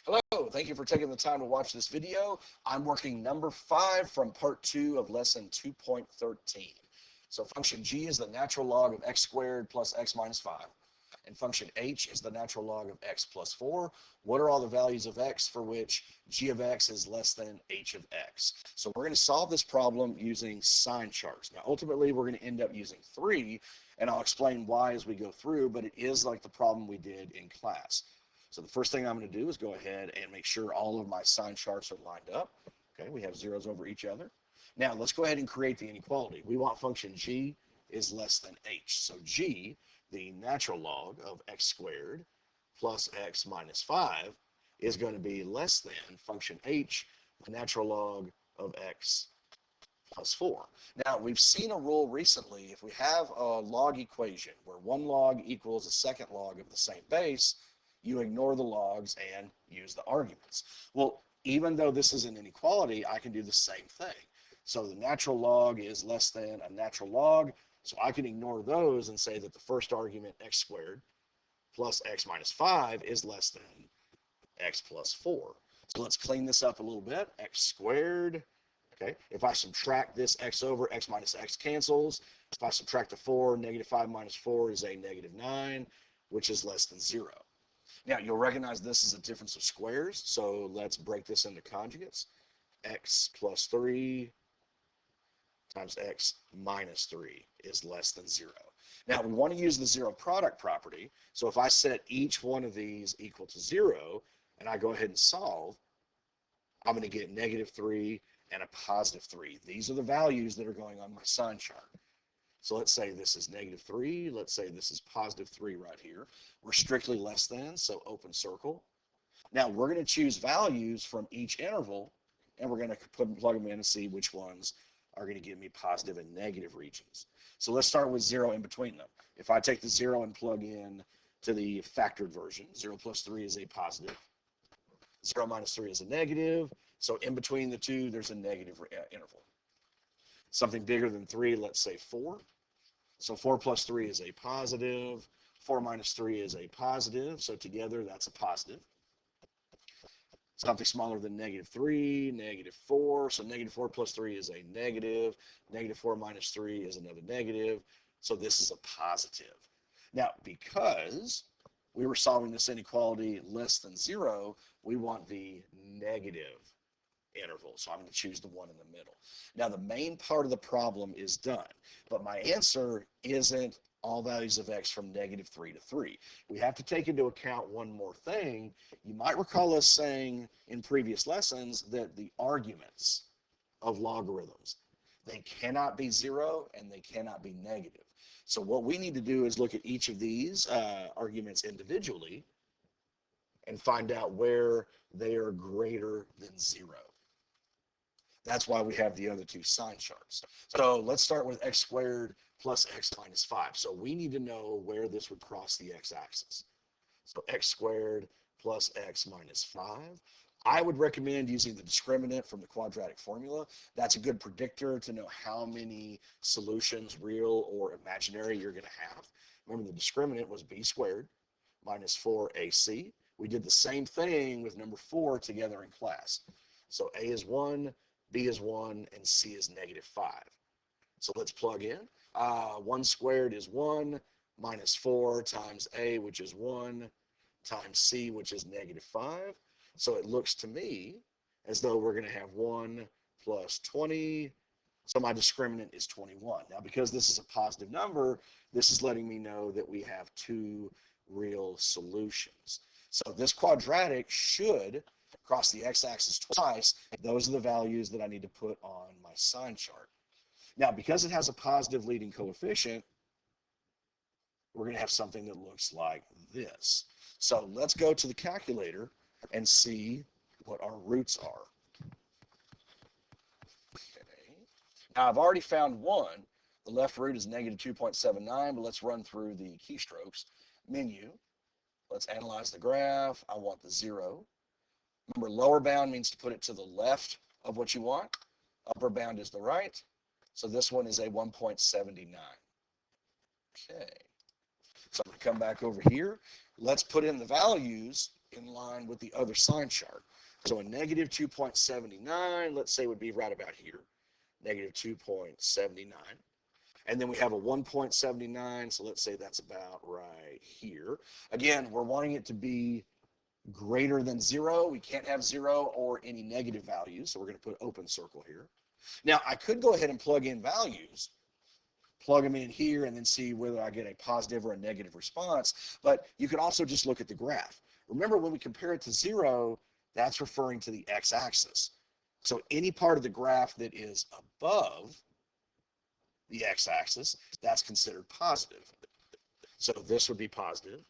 Hello, thank you for taking the time to watch this video. I'm working number 5 from part 2 of lesson 2.13. So function g is the natural log of x squared plus x minus 5. And function h is the natural log of x plus 4. What are all the values of x for which g of x is less than h of x? So we're going to solve this problem using sign charts. Now ultimately we're going to end up using 3, and I'll explain why as we go through, but it is like the problem we did in class. So the first thing I'm going to do is go ahead and make sure all of my sign charts are lined up. Okay, we have zeros over each other. Now let's go ahead and create the inequality. We want function g is less than h. So g, the natural log of x squared plus x minus 5, is going to be less than function h, the natural log of x plus 4. Now, we've seen a rule recently. If we have a log equation where one log equals a second log of the same base, you ignore the logs and use the arguments. Well, even though this is an inequality, I can do the same thing. So the natural log is less than a natural log, so I can ignore those and say that the first argument, x squared, plus x minus 5 is less than x plus 4. So let's clean this up a little bit. X squared, okay, if I subtract this x over, x minus x cancels. If I subtract the 4, negative 5 minus 4 is a negative 9, which is less than 0. Now, you'll recognize this is a difference of squares, so let's break this into conjugates. X plus 3 times x minus 3 is less than 0. Now, we want to use the zero product property, so if I set each one of these equal to 0, and I go ahead and solve, I'm going to get negative 3 and a positive 3. These are the values that are going on my sign chart. So let's say this is negative 3. Let's say this is positive 3 right here. We're strictly less than, so open circle. Now we're going to choose values from each interval, and we're going to plug them in and see which ones are going to give me positive and negative regions. So let's start with 0 in between them. If I take the 0 and plug in to the factored version, 0 plus 3 is a positive. 0 minus 3 is a negative. So in between the two, there's a negative interval. Something bigger than 3, let's say 4. So 4 plus 3 is a positive. 4 minus 3 is a positive. So together, that's a positive. Something smaller than negative 3, negative 4. So negative 4 plus 3 is a negative. Negative 4 minus 3 is another negative. So this is a positive. Now, because we were solving this inequality less than 0, we want the negative interval. So I'm going to choose the one in the middle. Now the main part of the problem is done, but my answer isn't all values of x from negative 3 to 3. We have to take into account one more thing. You might recall us saying in previous lessons that the arguments of logarithms, they cannot be 0 and they cannot be negative. So what we need to do is look at each of these arguments individually and find out where they are greater than 0. That's why we have the other two sign charts. So let's start with x squared plus x minus 5. So we need to know where this would cross the x-axis. So x squared plus x minus 5. I would recommend using the discriminant from the quadratic formula. That's a good predictor to know how many solutions, real or imaginary, you're going to have. Remember, the discriminant was b squared minus 4ac. We did the same thing with number 4 together in class. So a is 1, b is 1, and c is negative 5. So let's plug in. 1 squared is 1 minus 4 times a, which is 1, times c, which is negative 5. So it looks to me as though we're going to have 1 plus 20. So my discriminant is 21. Now, because this is a positive number, this is letting me know that we have 2 real solutions. So this quadratic should cross the x-axis twice. Those are the values that I need to put on my sign chart. Now, because it has a positive leading coefficient, we're going to have something that looks like this. So let's go to the calculator and see what our roots are. Okay. Now, I've already found one. The left root is negative 2.79, but let's run through the keystrokes. Menu. Let's analyze the graph. I want the 0. Remember, lower bound means to put it to the left of what you want. Upper bound is the right. So this one is a 1.79. Okay. So I'm going to come back over here. Let's put in the values in line with the other sign chart. So a negative 2.79, let's say, would be right about here, negative 2.79. And then we have a 1.79, so let's say that's about right here. Again, we're wanting it to be greater than 0. We can't have 0 or any negative values, so we're going to put open circle here. Now, I could go ahead and plug in values, plug them in here, and then see whether I get a positive or a negative response. But you can also just look at the graph. Remember, when we compare it to 0, that's referring to the x-axis. So any part of the graph that is above the x-axis, that's considered positive. So this would be positive.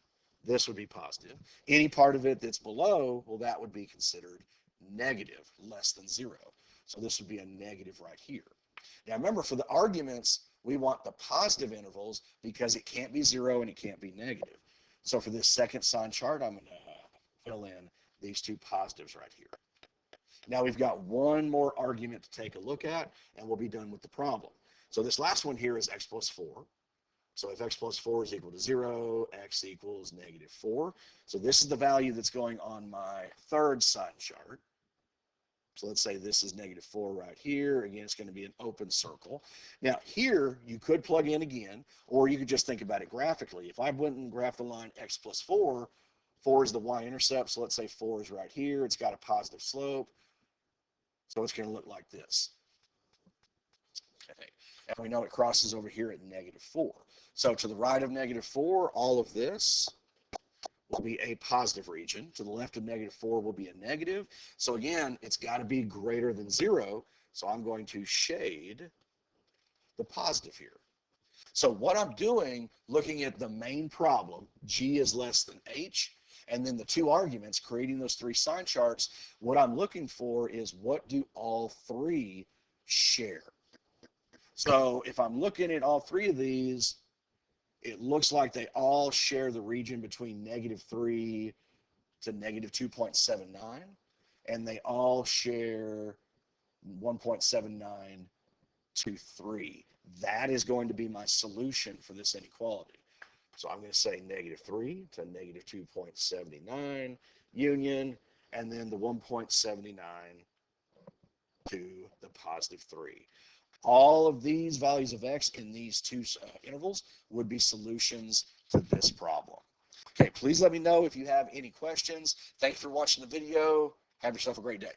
This would be positive. Any part of it that's below, well, that would be considered negative, less than 0. So this would be a negative right here. Now remember, for the arguments, we want the positive intervals because it can't be 0 and it can't be negative. So for this second sign chart, I'm going to fill in these two positives right here. Now we've got one more argument to take a look at, and we'll be done with the problem. So this last one here is x plus 4. So if x plus 4 is equal to 0, x equals negative 4. So this is the value that's going on my third sign chart. So let's say this is negative 4 right here. Again, it's going to be an open circle. Now here, you could plug in again, or you could just think about it graphically. If I went and graphed the line x plus 4, 4 is the y-intercept, so let's say 4 is right here. It's got a positive slope, so it's going to look like this. Okay. And we know it crosses over here at negative 4. So to the right of negative 4, all of this will be a positive region. To the left of negative 4 will be a negative. So again, it's got to be greater than 0. So I'm going to shade the positive here. So what I'm doing, looking at the main problem, g is less than h, and then the two arguments, creating those three sign charts, what I'm looking for is what do all three share. So if I'm looking at all three of these, it looks like they all share the region between negative 3 to negative 2.79, and they all share 1.79 to 3. That is going to be my solution for this inequality. So I'm going to say negative 3 to negative 2.79 union, and then the 1.79 to the positive 3. All of these values of x in these two intervals would be solutions to this problem. Okay, please let me know if you have any questions. Thanks for watching the video. Have yourself a great day.